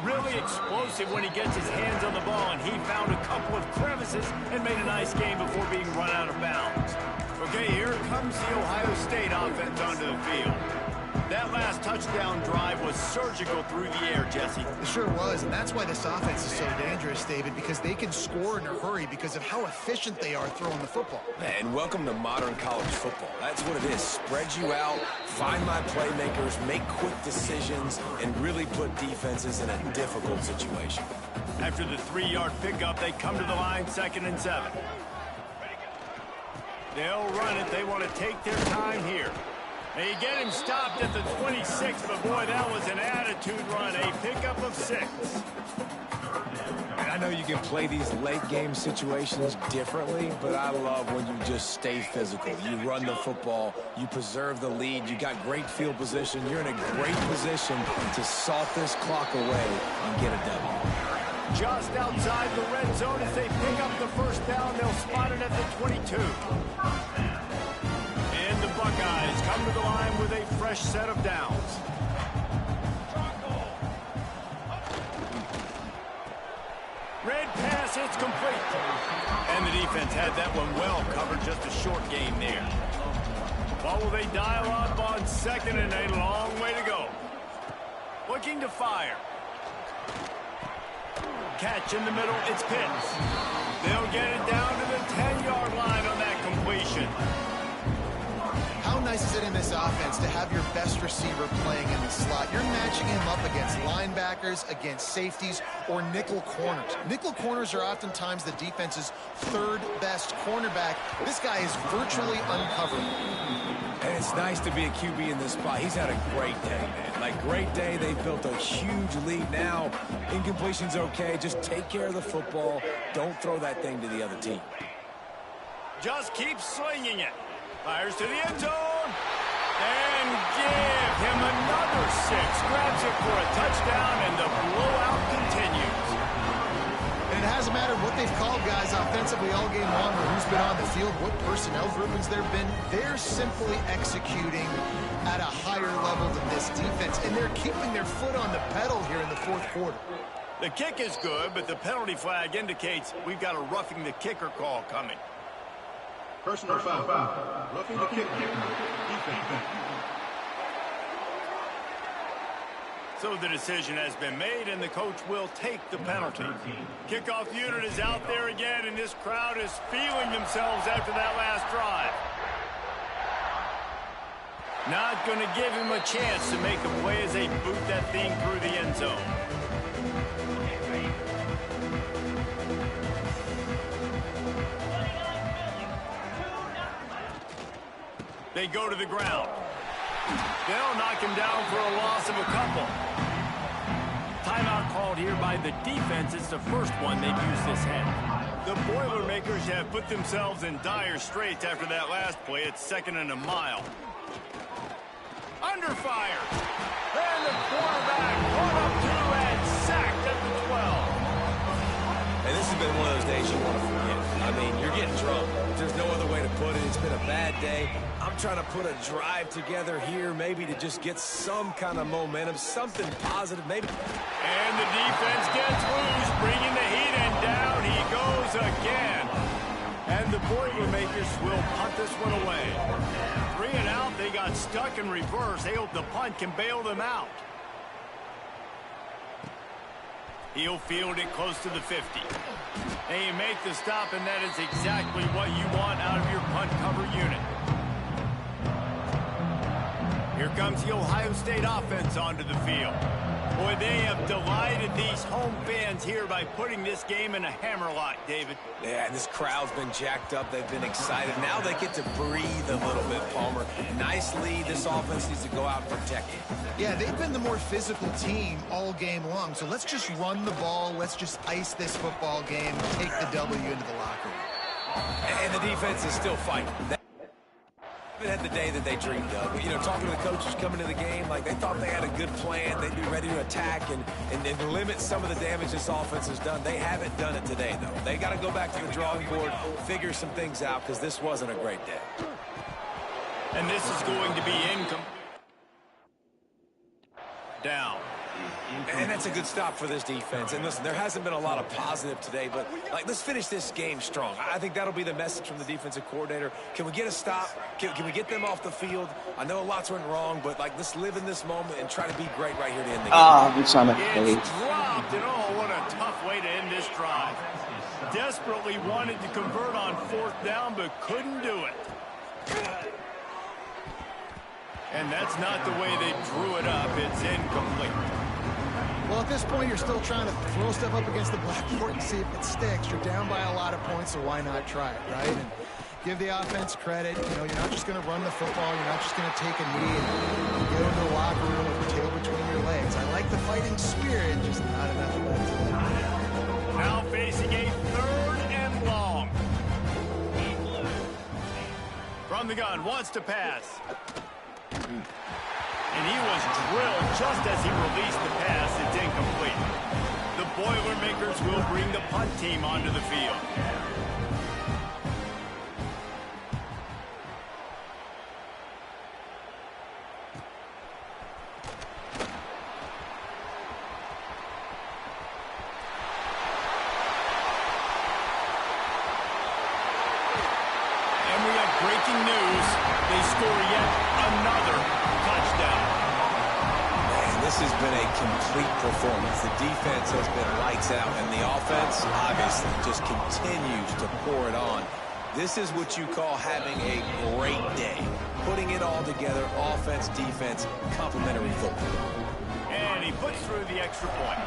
Really explosive when he gets his hands on the ball, and he found a couple of crevices and made a nice game before being run out of bounds. Okay, here comes the Ohio State offense onto the field. That last touchdown drive was surgical through the air, Jesse. It sure was, and that's why this offense is so dangerous, David, because they can score in a hurry because of how efficient they are throwing the football. And welcome to modern college football. That's what it is. Spread you out, find my playmakers, make quick decisions, and really put defenses in a difficult situation. After the 3-yard pickup, they come to the line, 2nd and 7. They'll run it. They want to take their time here. They get him stopped at the 26, but boy, that was an attitude run, a pickup of 6. And I know you can play these late game situations differently, but I love when you just stay physical. You run the football, you preserve the lead, you got great field position, you're in a great position to salt this clock away and get a W. Just outside the red zone as they pick up the first down, they'll spot it at the 22. And the Buckeyes come to the line with a fresh set of downs. Red pass, it's complete. And the defense had that one well covered, just a short gain there. What will they dial up on 2nd and a long way to go? Looking to fire. Catch in the middle, it's Pitts. They'll get it down to the 10-yard line on that completion. How nice is it in this offense to have your best receiver playing in the slot? You're matching him up against linebackers, against safeties, or nickel corners. Nickel corners are oftentimes the defense's third best cornerback. This guy is virtually uncoverable. And it's nice to be a QB in this spot. He's had a great day, man. Like, great day. They've built a huge lead now. Incompletion's okay. Just take care of the football. Don't throw that thing to the other team. Just keep swinging it. Fires to the end zone. And give him another 6. Grabs it for a touchdown, and the blowout continues. And it hasn't mattered what they've called guys offensively all game long or who's been on the field, what personnel groupings there have been. They're simply executing at a higher level than this defense, and they're keeping their foot on the pedal here in the fourth quarter. The kick is good, but the penalty flag indicates we've got a roughing the kicker call coming. Personal foul. Roughing the kicker. Defense. So the decision has been made, and the coach will take the penalty. Kickoff unit is out there again, and this crowd is feeling themselves after that last drive. Not going to give him a chance to make a play as they boot that thing through the end zone. They go to the ground. They'll knock him down for a loss of a couple. Timeout called here by the defense. It's the first one they've used this half. The Boilermakers have put themselves in dire straits after that last play. It's 2nd and a mile. Under fire. And the quarterback caught up to and sacked at the 12. And this has been one of those days you want to forget. I mean, you're getting drunk. There's no other way to put it. It's been a bad day. I'm trying to put a drive together here, maybe to just get some kind of momentum, something positive, maybe. And the defense gets loose, bringing the heat, and down he goes again. And the Boilermakers will punt this one away. 3 and out, they got stuck in reverse. They hope the punt can bail them out. He'll field it close to the 50. And you make the stop, and that is exactly what you want out of your punt cover unit. Here comes the Ohio State offense onto the field. Boy, they have delighted these home fans here by putting this game in a hammerlock, David. Yeah, and this crowd's been jacked up. They've been excited. Now they get to breathe a little bit, Palmer. Nice lead. This offense needs to go out and protect it. Yeah, they've been the more physical team all game long. So let's just run the ball. Let's just ice this football game, take the W into the locker room. And the defense is still fighting. They had the day that they dreamed of. You know, talking to the coaches coming to the game, like they thought they had a good plan. They'd be ready to attack and limit some of the damage this offense has done. They haven't done it today, though. They got to go back to the drawing board, figure some things out, because this wasn't a great day. And this is going to be down. And that's a good stop for this defense. And listen, there hasn't been a lot of positive today, but like, let's finish this game strong. I think that'll be the message from the defensive coordinator. Can we get a stop? Can we get them off the field? I know lots went wrong, but like, let's live in this moment and try to be great right here to end the game. It's on the It's dropped, and oh, what a tough way to end this drive. Desperately wanted to convert on 4th down, but couldn't do it. And that's not the way they drew it up. It's incomplete. Well, at this point, you're still trying to throw stuff up against the blackboard and see if it sticks. You're down by a lot of points, so why not try it, right? And give the offense credit. You know, you're not just going to run the football. You're not just going to take a knee and get into the locker room with your tail between your legs. I like the fighting spirit, just not enough of it. Now facing a 3rd and long. From the gun, wants to pass. And he was drilled just as he released the pass. It's incomplete. The Boilermakers will bring the punt team onto the field. And we have breaking news. They score yet another touchdown. Man, this has been a complete performance. The defense has been lights out, and the offense obviously just continues to pour it on. This is what you call having a great day. Putting it all together, offense, defense, complementary football. And he puts through the extra point.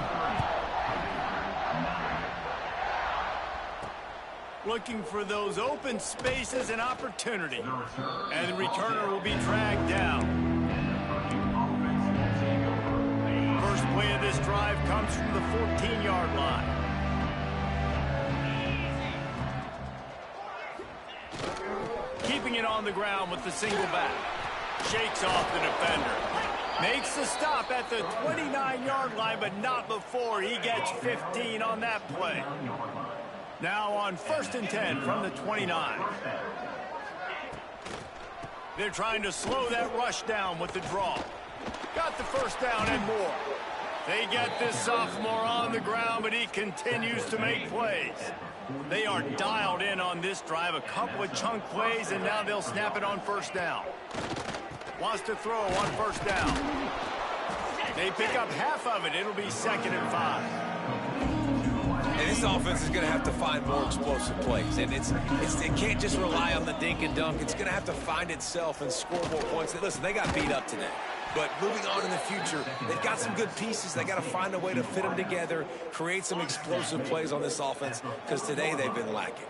Looking for those open spaces and opportunity. And the returner will be dragged down. First play of this drive comes from the 14-yard line. Keeping it on the ground with the single back. Shakes off the defender. Makes the stop at the 29-yard line, but not before he gets 15 on that play. Now on 1st and 10 from the 29. They're trying to slow that rush down with the draw. Got the first down and more. They get this sophomore on the ground, but he continues to make plays. They are dialed in on this drive. A couple of chunk plays, and now they'll snap it on 1st down. Wants to throw on 1st down. They pick up half of it. It'll be 2nd and 5. And this offense is going to have to find more explosive plays. And it can't just rely on the dink and dunk. It's going to have to find itself and score more points. Listen, they got beat up today. But moving on in the future, they've got some good pieces. They got to find a way to fit them together, create some explosive plays on this offense, because today they've been lacking.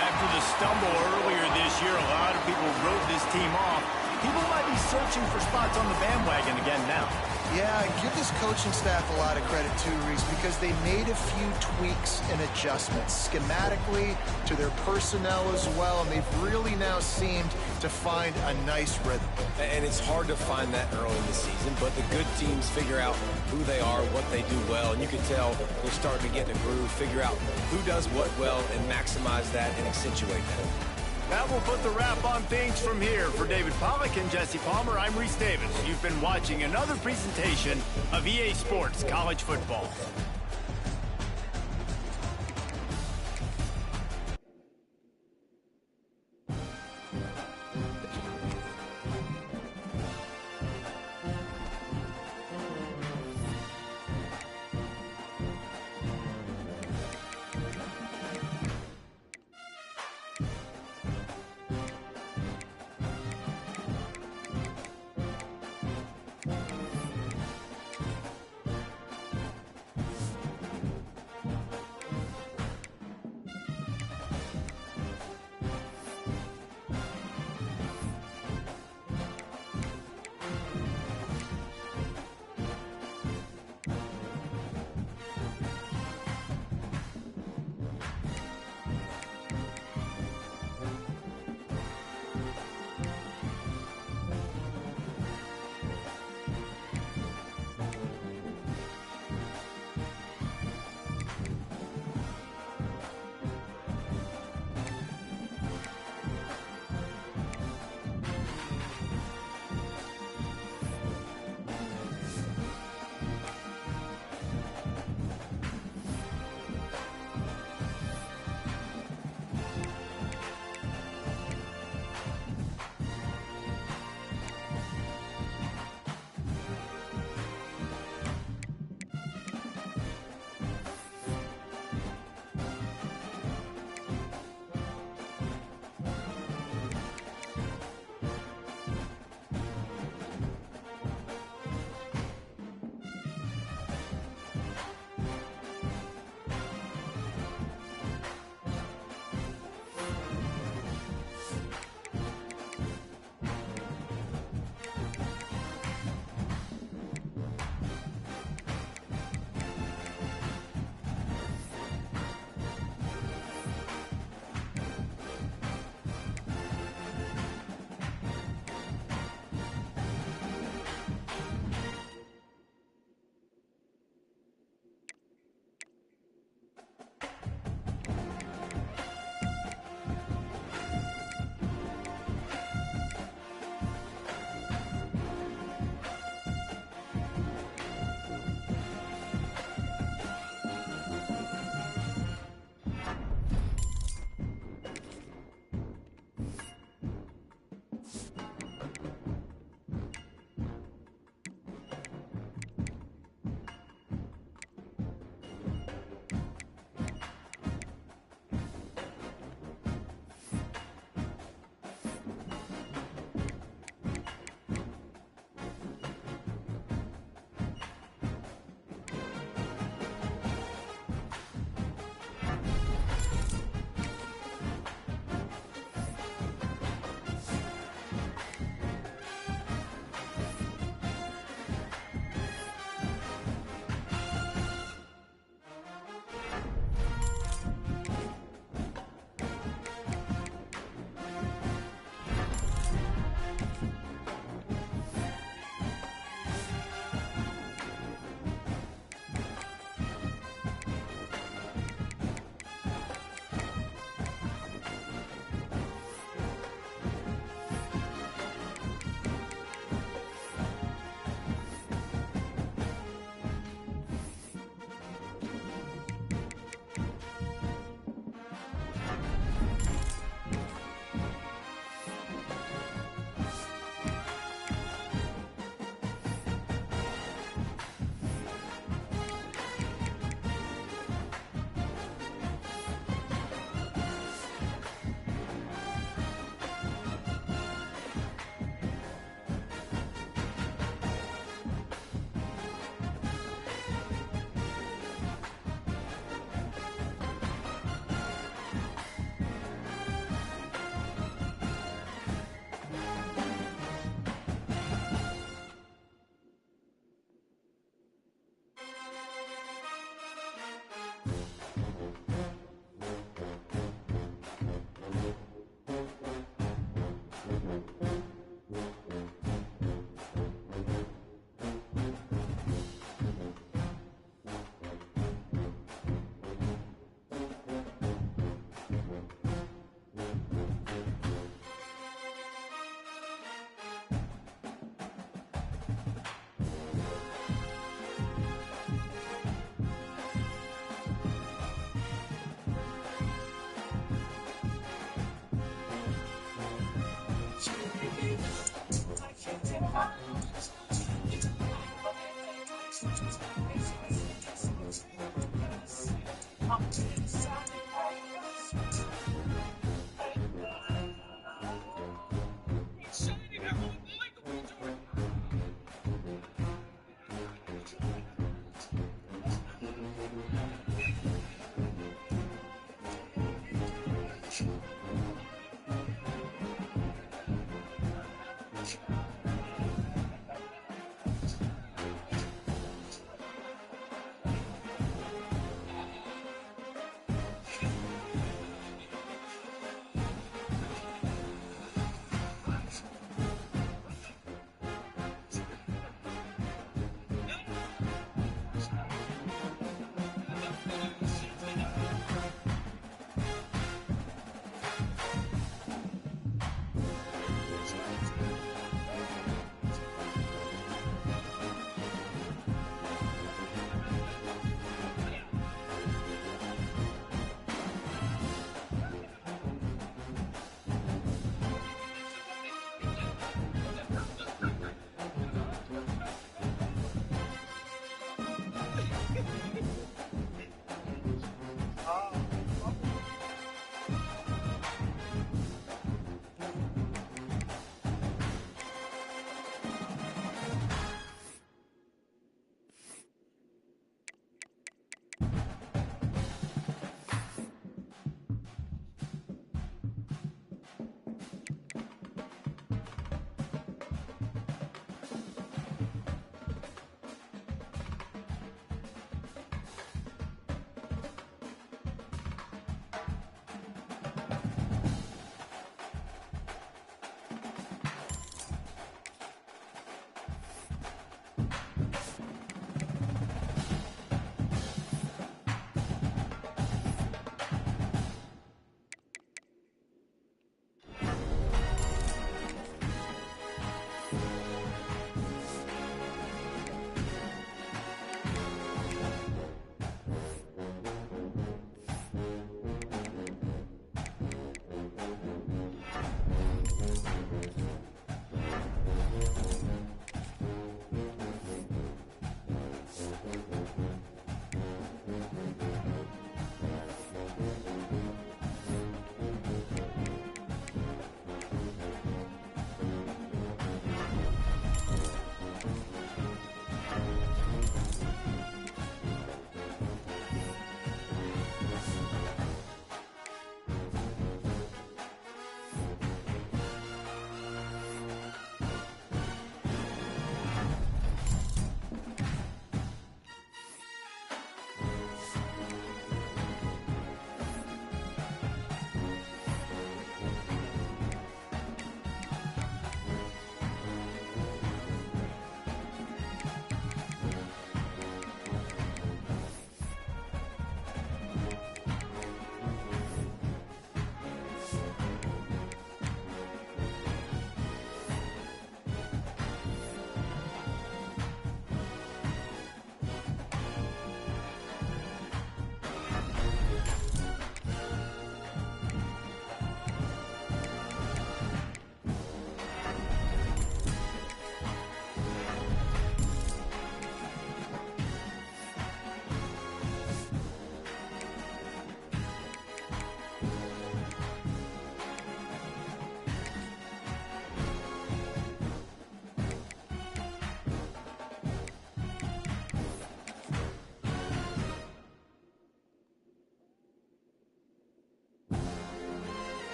After the stumble earlier this year, a lot of people wrote this team off. People might be searching for spots on the bandwagon again now. Yeah, give this coaching staff a lot of credit too, Reese, because they made a few tweaks and adjustments schematically to their personnel as well, and they've really now seemed to find a nice rhythm. And it's hard to find that early in the season, but the good teams figure out who they are, what they do well, and you can tell they're starting to get in a groove, figure out who does what well, and maximize that and accentuate that. That will put the wrap on things from here. For David Pollack and Jesse Palmer, I'm Reese Davis. You've been watching another presentation of EA Sports College Football.